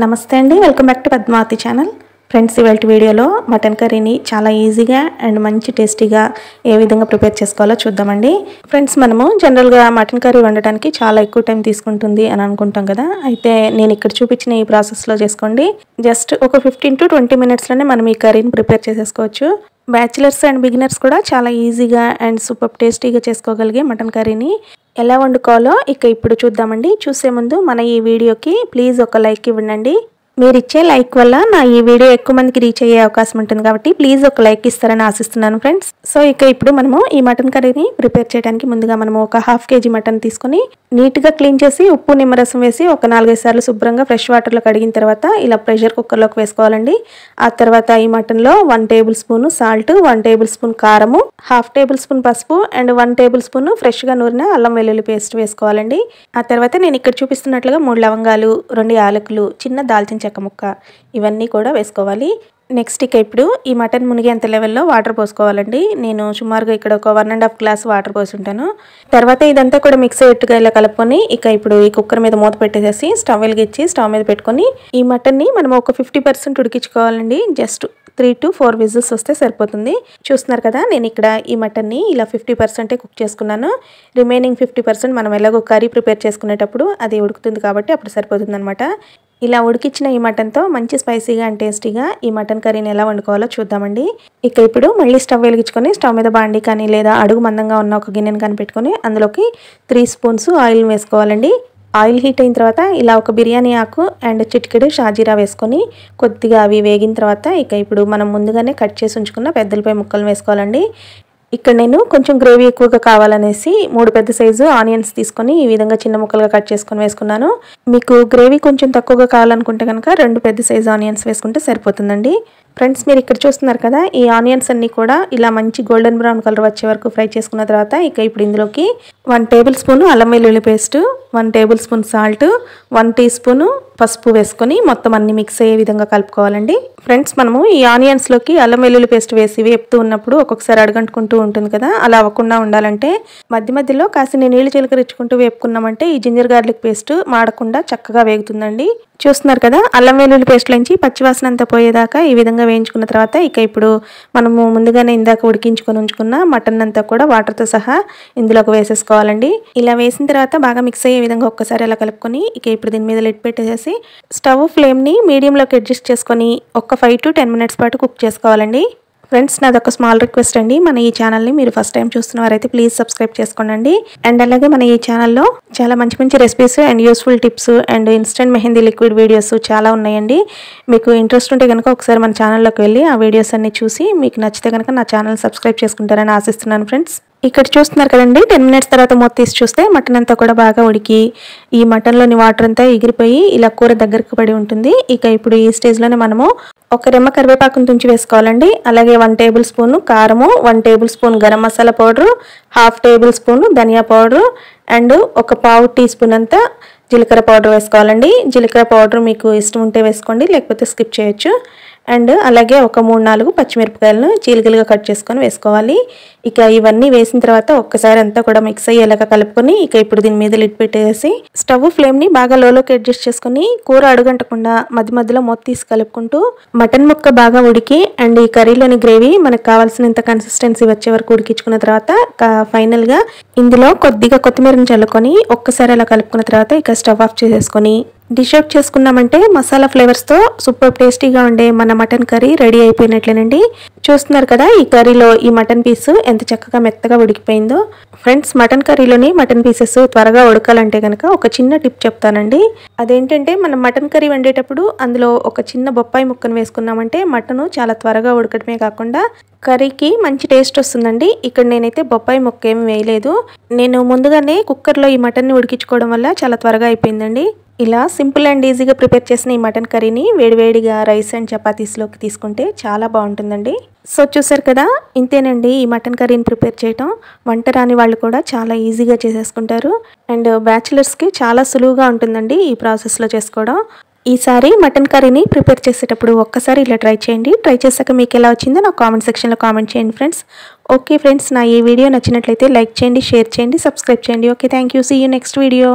నమస్తే అండి, welcome back to Padmavathi channel. Friends, ఇవాళ వీడియోలో మటన్ కర్రీని చాలా ఈజీగా అండ్ మంచి టేస్టీగా ఏ విధంగా ప్రిపేర్ చేసుకోవాలో చూద్దామండి. ఫ్రెండ్స్, మనము జనరల్గా మటన్ కర్రీ వండటానికి చాలా ఎక్కువ టైం తీసుకుంటుంది అని అనుకుంటాం కదా. అయితే నేను ఇక్కడ చూపించిన ఈ ప్రాసెస్లో చేసుకోండి. జస్ట్ ఒక 15 to 20 మినిట్స్లోనే మనం ఈ కర్రీని ప్రిపేర్ చేసేసుకోవచ్చు. బ్యాచిలర్స్ అండ్ బిగినర్స్ కూడా చాలా ఈజీగా అండ్ సూపర్ టేస్టీగా చేసుకోగలిగే మటన్ కర్రీని ఎలా వండుకోవాలో ఇప్పుడు చూద్దామండి. చూసే ముందు మన ఈ వీడియోకి ప్లీజ్ ఒక లైక్ ఇవ్వండి. మీరు ఇచ్చే లైక్ వల్ల నా ఈ వీడియో ఎక్కువ మందికి రీచ్ అయ్యే అవకాశం ఉంటుంది కాబట్టి ప్లీజ్ ఒక లైక్ ఇస్తారని ఆశిస్తున్నాను ఫ్రెండ్స్. సో ఇప్పుడు మనము ఈ మటన్ కర్రీని ప్రిపేర్ చేయడానికి ముందుగా మనము ఒక 1/2 kg మటన్ తీసుకొని నీట్గా క్లీన్ చేసి ఉప్పు నిమ్మరసం వేసి ఒక 4-5 సార్లు శుభ్రంగా ఫ్రెష్ వాటర్లో కడిగిన తర్వాత ఇలా ప్రెషర్ కుక్కర్లోకి వేసుకోవాలండి. ఆ తర్వాత ఈ మటన్లో 1 tablespoon salt, 1 tablespoon కారము, 1/2 టేబుల్ స్పూన్ పసుపు అండ్ 1 టేబుల్ స్పూన్ ఫ్రెష్గా నూరిన అల్లం వెల్లుల్లి పేస్ట్ వేసుకోవాలండి. ఆ తర్వాత నేను ఇక్కడ చూపిస్తున్నట్లుగా 3 లవంగాలు, 2 యాలకులు, చిన్న దాల్చిన చెక్క ముక్క ఇవన్నీ కూడా వేసుకోవాలి. నెక్స్ట్ ఇప్పుడు ఈ మటన్ మునిగేంత లెవెల్లో వాటర్ పోసుకోవాలండి. నేను సుమారుగా ఇక్కడ ఒక 1.5 గ్లాస్ వాటర్ పోసి ఉంటాను. తర్వాత ఇదంతా కూడా మిక్స్ అయ్యేట్టుగా ఇలా కలుపుకొని ఇప్పుడు ఈ కుక్కర్ మీద మూత పెట్టేసి స్టవ్ వెలిగించి స్టవ్ మీద పెట్టుకొని ఈ మటన్ని మనం ఒక 50% ఉడికించుకోవాలండి. జస్ట్ 3 to 4 విజిల్స్ వస్తే సరిపోతుంది. చూస్తున్నారు కదా, నేను ఇక్కడ ఈ మటన్ని ఇలా 50% కుక్ చేసుకున్నాను. రిమైనింగ్ 50% మనం ఎలాగో కర్రీ ప్రిపేర్ చేసుకునేటప్పుడు అది ఉడుకుతుంది కాబట్టి అప్పుడు సరిపోతుంది అనమాట. ఇలా ఉడికించిన ఈ మటన్తో మంచి స్పైసీగా అండ్ టేస్టీగా ఈ మటన్ కర్రీని ఎలా వండుకోవాలో చూద్దామండి. ఇప్పుడు మళ్ళీ స్టవ్ వెలిగించుకొని స్టవ్ మీద బాండి కానీ లేదా అడుగు మందంగా ఉన్న ఒక గిన్నెను కానీ పెట్టుకొని అందులోకి 3 స్పూన్స్ ఆయిల్ వేసుకోవాలండి. ఆయిల్ హీట్ అయిన తర్వాత ఇలా ఒక బిర్యానీ ఆకు అండ్ చిటికెడు షాజీరా వేసుకొని కొద్దిగా అవి వేగిన తర్వాత ఇప్పుడు మనం ముందుగానే కట్ చేసి ఉంచుకున్న పెద్దలపై ముక్కలు వేసుకోవాలండి. ఇక్కడ నేను కొంచెం గ్రేవీ ఎక్కువగా కావాలనేసి 3 పెద్ద సైజు ఆనియన్స్ తీసుకొని ఈ విధంగా చిన్న ముక్కలుగా కట్ చేసుకొని వేసుకున్నాను. మీకు గ్రేవీ కొంచెం తక్కువగా కావాలనుకుంటే కనుక 2 పెద్ద సైజు ఆనియన్స్ వేసుకుంటే సరిపోతుందండి. ఫ్రెండ్స్, మీరు ఇక్కడ చూస్తున్నారు కదా, ఈ ఆనియన్స్ అన్నీ కూడా ఇలా మంచి గోల్డెన్ బ్రౌన్ కలర్ వచ్చే వరకు ఫ్రై చేసుకున్న తర్వాత ఇప్పుడు ఇందులోకి 1 టేబుల్ స్పూన్ అల్లం వెల్లుల్లి paste, 1 tablespoon salt, 1 teaspoon పసుపు వేసుకొని మొత్తం అన్ని మిక్స్ అయ్యే విధంగా కలుపుకోవాలండి. ఫ్రెండ్స్, మనము ఈ ఆనియన్స్లోకి అల్లం వెల్లుల్లి పేస్ట్ వేసి వేపుతూ ఉన్నప్పుడు ఒక్కొక్కసారి అడగంటుకుంటూ ఉంటుంది కదా, అలా అవ్వకుండా ఉండాలంటే మధ్య మధ్యలో కాసిన నీళ్లు చిలకరించుకుంటూ వేపుకున్నామంటే ఈ జింజర్ గార్లిక్ పేస్ట్ మాడకుండా చక్కగా వేగుతుందండి. చూస్తున్నారు కదా, అల్లం వెల్లుల్లి పేస్ట్లోంచి పచ్చివాసన అంతా పోయేదాకా ఈ విధంగా వేయించుకున్న తర్వాత ఇప్పుడు మనము ముందుగానే ఇందాక ఉడికించుకొని ఉంచుకున్న మటన్ అంతా కూడా వాటర్తో సహా ఇందులోకి వేసేసుకోవాలండి. ఇలా వేసిన తర్వాత బాగా మిక్స్ అయ్యే విధంగా ఒక్కసారి అలా కలుపుకొని ఇప్పుడు దీని మీద లిడ్ పెట్టేసి స్టవ్ ఫ్లేమ్ని మీడియంలోకి అడ్జస్ట్ చేసుకొని ఒక 5 to 10 మినిట్స్ పాటు కుక్ చేసుకోవాలండి. ఫ్రెండ్స్, నాది ఒక స్మాల్ రిక్వెస్ట్ అండి, మన ఈ ఛానల్ని మీరు ఫస్ట్ టైం చూస్తున్నవారైతే ప్లీజ్ సబ్స్క్రైబ్ చేసుకోండి. అండ్ అలాగే మన ఈ ఛానల్లో చాలా మంచి మంచి recipes and useful tips and instant mehndi liquid videos చాలా ఉన్నాయండి. మీకు ఇంట్రెస్ట్ ఉంటే కనుక ఒకసారి మన ఛానల్లోకి వెళ్ళి ఆ వీడియోస్ అన్ని చూసి మీకు నచ్చితే కనుక నా ఛానల్ సబ్స్క్రైబ్ చేసుకుంటారని ఆశిస్తున్నాను. ఫ్రెండ్స్, ఇక్కడ చూస్తున్నారు కదండి, 10 మినిట్స్ తర్వాత మూత తీసి చూస్తే మటన్ అంతా కూడా బాగా ఉడికి ఈ మటన్లోని వాటర్ అంతా ఎగిరిపోయి ఇలా కూర దగ్గరకు పడి ఉంటుంది. ఇప్పుడు ఈ స్టేజ్లోనే మనము ఒక రెమ్మ కరివేపాకును తుంచి వేసుకోవాలండి. అలాగే 1 టేబుల్ స్పూన్ కారము, 1 tablespoon garam masala powder, 1/2 tablespoon ధనియా పౌడరు అండ్ ఒక 1/4 టీ స్పూన్ అంతా జీలకర్ర పౌడర్ వేసుకోవాలండి. జీలకర్ర పౌడర్ మీకు ఇష్టం ఉంటే వేసుకోండి, లేకపోతే స్కిప్ చేయొచ్చు. అండ్ అలాగే ఒక 3-4 పచ్చిమిరపకాయలను చీలికలుగా కట్ చేసుకొని వేసుకోవాలి. ఇవన్నీ వేసిన తర్వాత ఒక్కసారి అంతా కూడా మిక్స్ అయ్యేలాగా కలుపుకొని ఇప్పుడు దీని మీద లిడ్ పెట్టేసి స్టవ్ ఫ్లేమ్ని బాగా లోలోకి అడ్జస్ట్ చేసుకొని కూర అడుగంటకుండా మధ్య మధ్యలో మూత తీసి కలుపుకుంటూ మటన్ ముక్క బాగా ఉడికి అండ్ ఈ కర్రీలోని గ్రేవీ మనకు కావాల్సినంత కన్సిస్టెన్సీ వచ్చే వరకు ఉడికించుకున్న తర్వాత ఫైనల్గా ఇందులో కొద్దిగా కొత్తిమీరని చల్లుకొని ఒక్కసారి అలా కలుపుకున్న తర్వాత స్టవ్ ఆఫ్ చేసేసుకొని డిష్ అవుట్ చేసుకున్నామంటే మసాలా ఫ్లేవర్స్తో సూపర్ టేస్టీగా ఉండే మన మటన్ కర్రీ రెడీ అయిపోయినట్లేనండి. చూస్తున్నారు కదా, ఈ కర్రీలో ఈ మటన్ పీస్ ఎంత చక్కగా మెత్తగా ఉడికిపోయిందో. ఫ్రెండ్స్, మటన్ కర్రీలోని మటన్ పీసెస్ త్వరగా ఉడకాలంటే కనుక ఒక చిన్న టిప్ చెప్తానండి. అదేంటంటే మనం మటన్ కర్రీ వండేటప్పుడు అందులో ఒక చిన్న బొప్పాయి ముక్కను వేసుకున్నామంటే మటన్ చాలా త్వరగా ఉడకడమే కాకుండా కర్రీకి మంచి టేస్ట్ వస్తుందండి. ఇక్కడ నేనైతే బొప్పాయి ముక్క ఏమి వేయలేదు. నేను ముందుగానే కుక్కర్లో ఈ మటన్ని ఉడికించుకోవడం వల్ల చాలా త్వరగా అయిపోయిందండి. ఇలా సింపుల్ అండ్ ఈజీగా ప్రిపేర్ చేసిన ఈ మటన్ కర్రీని వేడివేడిగా రైస్ అండ్ చపాతీస్లోకి తీసుకుంటే చాలా బాగుంటుందండి. సో చూసారు కదా, ఇంతేనండి ఈ మటన్ కర్రీని ప్రిపేర్ చేయటం. వంట రాని వాళ్ళు కూడా చాలా ఈజీగా చేసేసుకుంటారు అండ్ బ్యాచిలర్స్కి చాలా సులువుగా ఉంటుందండి ఈ ప్రాసెస్లో చేసుకోవడం. ఈసారి మటన్ కర్రీని ప్రిపేర్ చేసేటప్పుడు ఒక్కసారి ఇలా ట్రై చేయండి. ట్రై చేశాక మీకు ఎలా వచ్చిందో నాకు కామెంట్ సెక్షన్లో కామెంట్ చేయండి ఫ్రెండ్స్. ఓకే ఫ్రెండ్స్, నా ఈ వీడియో నచ్చినట్లయితే లైక్ చేయండి, షేర్ చేయండి, సబ్స్క్రైబ్ చేయండి. Okay, thank you. See you next video.